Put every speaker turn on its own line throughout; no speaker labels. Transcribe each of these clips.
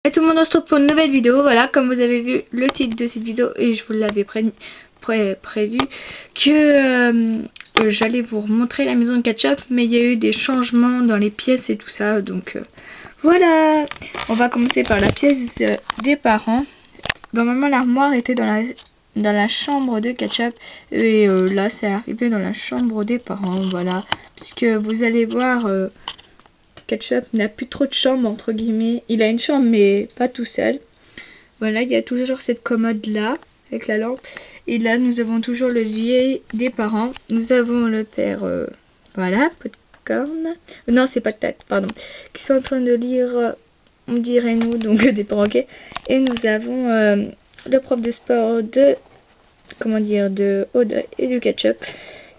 Et tout le monde, on se retrouve pour une nouvelle vidéo. Voilà, comme vous avez vu le titre de cette vidéo, et je vous l'avais prévu que j'allais vous remontrer la maison de Ketchup, mais il y a eu des changements dans les pièces et tout ça, donc voilà. On va commencer par la pièce des parents. Normalement l'armoire était dans la chambre de Ketchup, et là c'est arrivé dans la chambre des parents, voilà, puisque vous allez voir, Ketchup n'a plus trop de chambre entre guillemets. Il a une chambre mais pas tout seul. Voilà, il y a toujours cette commode là avec la lampe. Et là nous avons toujours le lit des parents. Nous avons le père, voilà, Popcorn. Non, c'est pas de tête, pardon. Qui sont en train de lire, on dirait nous, donc des perroquets. Et nous avons le prof de sport de, comment dire, de Audrey et de Ketchup,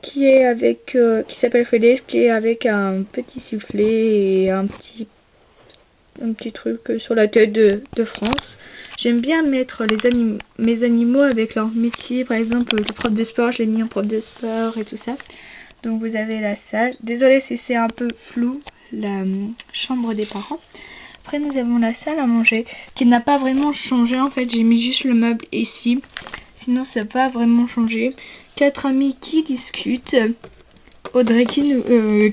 qui est avec, qui s'appelle Félix, qui est avec un petit sifflet et un petit truc sur la tête de France. J'aime bien mettre mes animaux avec leur métier. Par exemple, le prof de sport, je l'ai mis en prof de sport et tout ça. Donc vous avez la salle. Désolée si c'est un peu flou, la chambre des parents. Après nous avons la salle à manger qui n'a pas vraiment changé. En fait, j'ai mis juste le meuble ici. Sinon ça n'a pas vraiment changé. 4 amis qui discutent. Audrey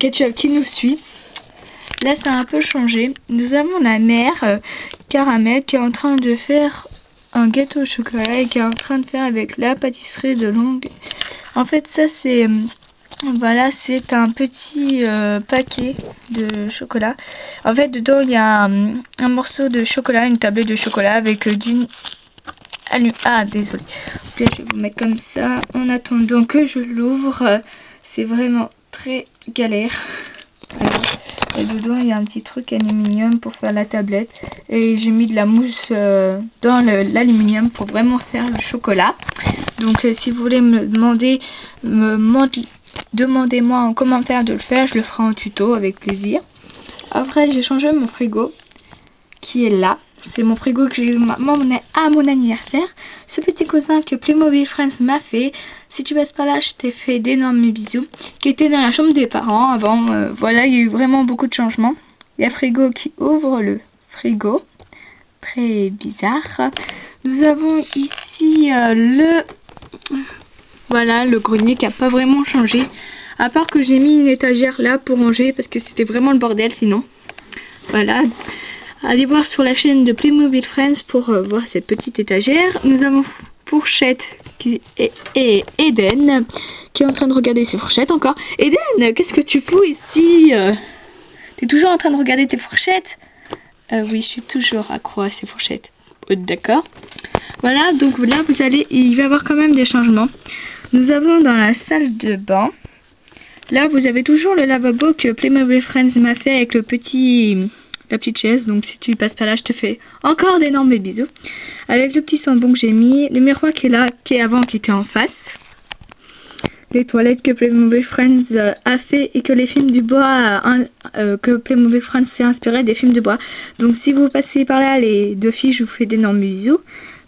Ketchup qui nous suit. Là ça a un peu changé. Nous avons la mère Caramel qui est en train de faire un gâteau au chocolat et qui est en train de faire avec la pâtisserie de Longue. En fait ça c'est voilà, c'est un petit paquet de chocolat. En fait dedans il y a un morceau de chocolat, une tablette de chocolat avec du désolé. Puis je vais vous mettre comme ça en attendant que je l'ouvre. C'est vraiment très galère. Voilà. Et dedans il y a un petit truc aluminium pour faire la tablette. Et j'ai mis de la mousse dans l'aluminium pour vraiment faire le chocolat. Donc si vous voulez me demander, demandez-moi en commentaire de le faire. Je le ferai en tuto avec plaisir. Après j'ai changé mon frigo qui est là. C'est mon frigo que j'ai eu à mon anniversaire. Ce petit cousin que Playmobil Friends m'a fait. Si tu passes par là, je t'ai fait d'énormes bisous. Qui était dans la chambre des parents avant. Voilà, il y a eu vraiment beaucoup de changements. Il y a frigo qui ouvre le frigo. Très bizarre. Nous avons ici voilà, le grenier qui n'a pas vraiment changé. À part que j'ai mis une étagère là pour ranger parce que c'était vraiment le bordel sinon. Voilà. Allez voir sur la chaîne de Playmobil Friends pour voir cette petite étagère. Nous avons Fourchette et Eden qui est en train de regarder ses fourchettes encore. Eden, qu'est-ce que tu fous ici? T'es toujours en train de regarder tes fourchettes? Oui, je suis toujours accro à ces fourchettes. D'accord. Voilà, donc là il va y avoir quand même des changements. Nous avons dans la salle de bain. Là, vous avez toujours le lavabo que Playmobil Friends m'a fait avec la petite chaise. Donc si tu passes par là, je te fais encore d'énormes bisous. Avec le petit sambon que j'ai mis, le miroir qui est là, qui était en face. Les toilettes que Playmobil Friends a fait et que les films du bois, que Playmobil Friends s'est inspiré des films de bois. Donc si vous passez par là, les deux filles, je vous fais d'énormes bisous.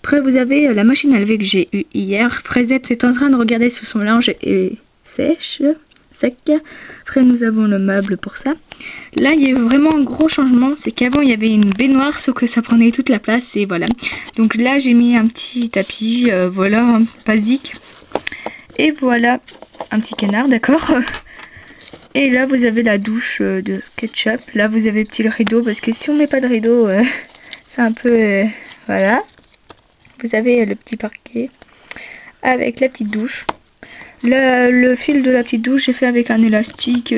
Après vous avez la machine à laver que j'ai eue hier. Fraisette est en train de regarder sous son linge et sec. Après nous avons le meuble pour ça. Là il y a eu vraiment un gros changement, c'est qu'avant il y avait une baignoire sauf que ça prenait toute la place et voilà. Donc là j'ai mis un petit tapis, voilà, un basique. Et voilà, un petit canard, d'accord. Et là vous avez la douche de Ketchup. Là vous avez petit rideau parce que si on met pas de rideau, c'est un peu, voilà. Vous avez le petit parquet avec la petite douche. Le fil de la petite douche, j'ai fait avec un élastique.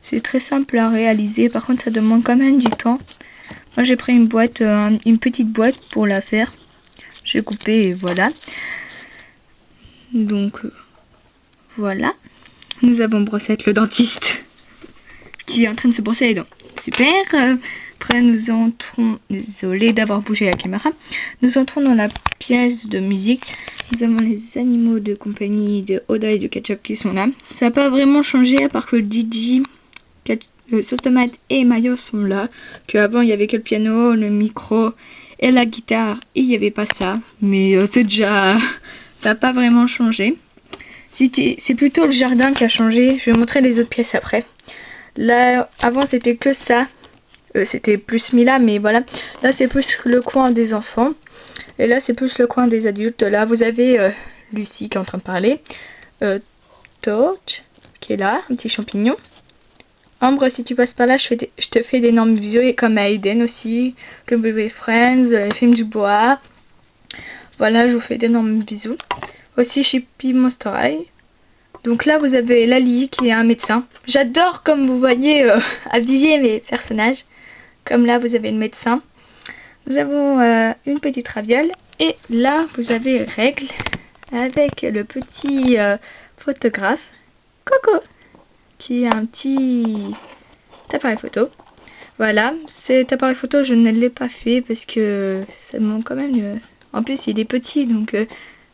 C'est très simple à réaliser. Par contre, ça demande quand même du temps. Moi, j'ai pris une boîte, une petite boîte pour la faire. J'ai coupé et voilà. Donc, voilà. Nous avons Brossette, le dentiste, qui est en train de se brosser les dents. Super. Après, nous entrons... Désolée d'avoir bougé la caméra. Nous entrons dans la pièce de musique. Nous avons les animaux de compagnie de Oda et de Ketchup qui sont là. Ça n'a pas vraiment changé à part que le DJ, sauce tomate et mayo sont là. Qu'avant il y avait que le piano, le micro et la guitare. Et il n'y avait pas ça. Mais c'est déjà... Ça n'a pas vraiment changé. C'est plutôt le jardin qui a changé. Je vais montrer les autres pièces après. Là, avant c'était que ça. C'était plus mis là, mais voilà. Là, c'est plus le coin des enfants. Et là, c'est plus le coin des adultes. Là, vous avez Lucie qui est en train de parler. Torch, qui est là, un petit champignon. Ambre, si tu passes par là, je te fais d'énormes bisous. Et comme à Aiden aussi, le bébé Friends, les films du bois. Voilà, je vous fais d'énormes bisous. Aussi, Chippy Monster High. Donc là, vous avez Lali qui est un médecin. J'adore, comme vous voyez, habiller mes personnages. Comme là, vous avez le médecin. Nous avons une petite Raviole. Et là, vous avez Règle avec le petit photographe. Coco, qui est un petit appareil photo. Voilà, cet appareil photo, je ne l'ai pas fait parce que ça demande quand même... En plus, il est petit, donc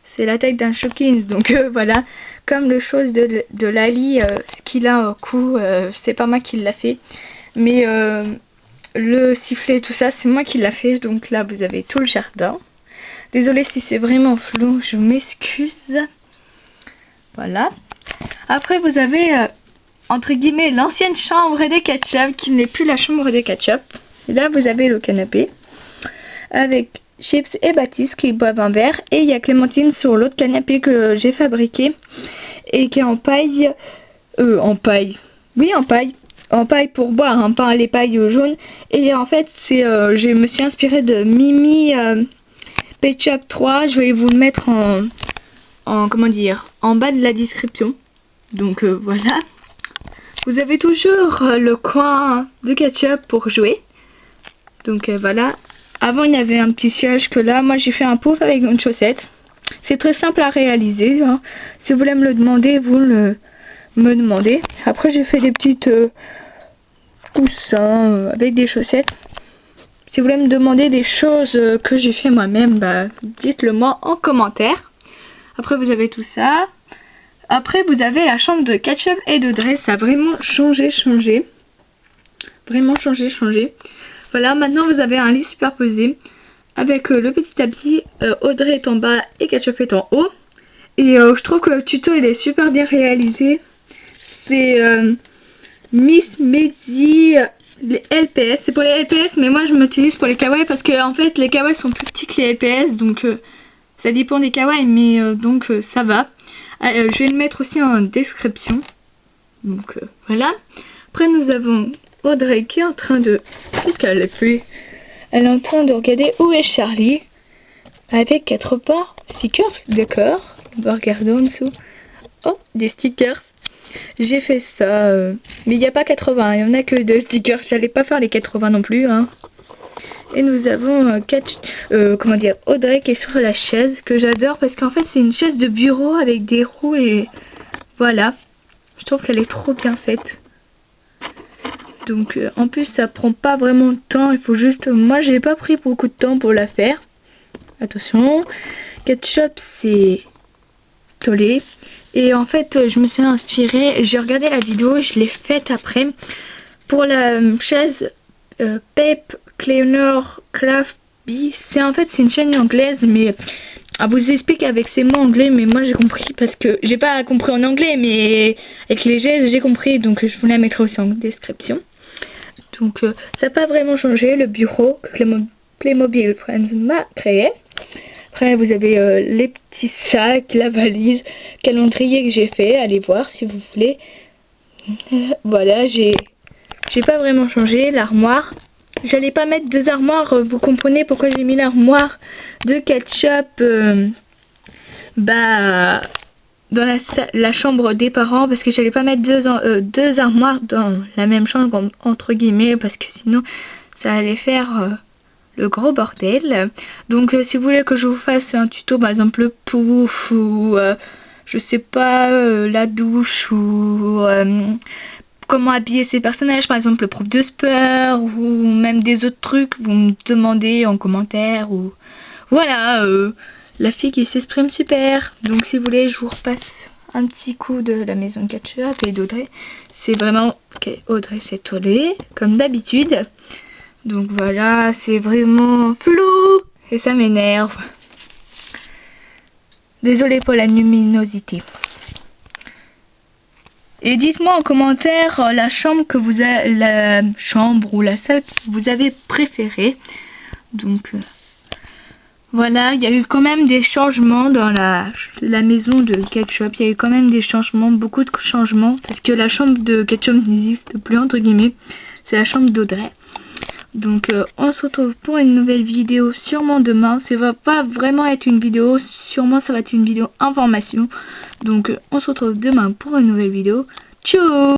c'est la taille d'un Showkins. Donc voilà, comme le chose de Lali, ce qu'il a au cou, c'est pas moi qui l'a fait. Mais le sifflet, tout ça, c'est moi qui l'a fait. Donc là, vous avez tout le jardin. Désolée si c'est vraiment flou, je m'excuse. Voilà. Après, vous avez, entre guillemets, l'ancienne chambre des Ketchup, qui n'est plus la chambre des Ketchup. Et là, vous avez le canapé, avec Chips et Baptiste qui boivent un verre. Et il y a Clémentine sur l'autre canapé que j'ai fabriqué, et qui est en paille. En paille. Oui, en paille. En paille pour boire, hein, pas les pailles jaunes. Et en fait, je me suis inspirée de Mimi Pet Shop 3. Je vais vous le mettre comment dire, en bas de la description. Donc voilà. Vous avez toujours le coin de Ketchup pour jouer. Donc voilà. Avant il y avait un petit siège que là, moi j'ai fait un pouf avec une chaussette. C'est très simple à réaliser, hein. Si vous voulez me le demander, vous me demandez. Après j'ai fait des petites coussins avec des chaussettes. Si vous voulez me demander des choses que j'ai fait moi-même, bah, dites-le moi en commentaire. Après vous avez tout ça. Après vous avez la chambre de Ketchup et d'Audrey. Ça a vraiment changé. Vraiment changé. Voilà, maintenant vous avez un lit superposé avec le petit tapis. Audrey est en bas et Ketchup est en haut. Et je trouve que le tuto il est super bien réalisé. C'est Miss Mehdi, les LPS. C'est pour les LPS, mais moi je m'utilise pour les kawaii parce que en fait les kawaii sont plus petits que les LPS. Donc ça dépend des kawaii, mais donc ça va. Je vais le mettre aussi en description. Donc voilà. Après nous avons Audrey qui est en train de... Qu'est-ce qu'elle a fait? Elle est en train de regarder Où est Charlie? Avec 80 stickers, d'accord. On va regarder en dessous. Oh, des stickers. J'ai fait ça. Mais il n'y a pas 80, il n'y en a que 2 stickers. J'allais pas faire les 80 non plus. Hein. Et nous avons comment dire, Audrey qui est sur la chaise, que j'adore parce qu'en fait c'est une chaise de bureau avec des roues et voilà. Je trouve qu'elle est trop bien faite. Donc en plus ça prend pas vraiment de temps, il faut juste... Moi j'ai pas pris beaucoup de temps pour la faire. Attention, Ketchup c'est tollé. Et en fait je me suis inspirée, j'ai regardé la vidéo et je l'ai faite après. Pour la chaise Pep Cleaner Craft Bee, c'est en fait c'est une chaîne anglaise, mais elle vous explique avec ses mots anglais, mais moi j'ai compris parce que j'ai pas compris en anglais, mais avec les gestes j'ai compris, donc je vous la mettrai aussi en description. Donc ça n'a pas vraiment changé, le bureau que Playmobil Friends m'a créé. Après vous avez les petits sacs, la valise, calendrier que j'ai fait, allez voir si vous voulez. Voilà, j'ai pas vraiment changé. L'armoire, j'allais pas mettre 2 armoires, vous comprenez pourquoi j'ai mis l'armoire de Ketchup dans la chambre des parents, parce que j'allais pas mettre deux armoires dans la même chambre entre guillemets, parce que sinon ça allait faire le gros bordel. Donc si vous voulez que je vous fasse un tuto, par exemple le pouf ou je sais pas, la douche ou comment habiller ces personnages, par exemple le prof de sport ou même des autres trucs, vous me demandez en commentaire. Ou voilà, la fille qui s'exprime super. Donc si vous voulez, je vous repasse un petit coup de la maison de Ketchup et d'Audrey. C'est vraiment... Ok, Audrey s'est tollée, comme d'habitude. Donc voilà, c'est vraiment flou et ça m'énerve. Désolée pour la luminosité. Et dites-moi en commentaire la chambre que vous avez, la chambre ou la salle que vous avez préférée. Donc voilà, il y a eu quand même des changements dans la maison de Ketchup. Il y a eu quand même des changements, beaucoup de changements, parce que la chambre de Ketchup n'existe plus entre guillemets. C'est la chambre d'Audrey. Donc on se retrouve pour une nouvelle vidéo sûrement demain. Ça va pas vraiment être une vidéo, sûrement ça va être une vidéo information. Donc on se retrouve demain pour une nouvelle vidéo. Tchou!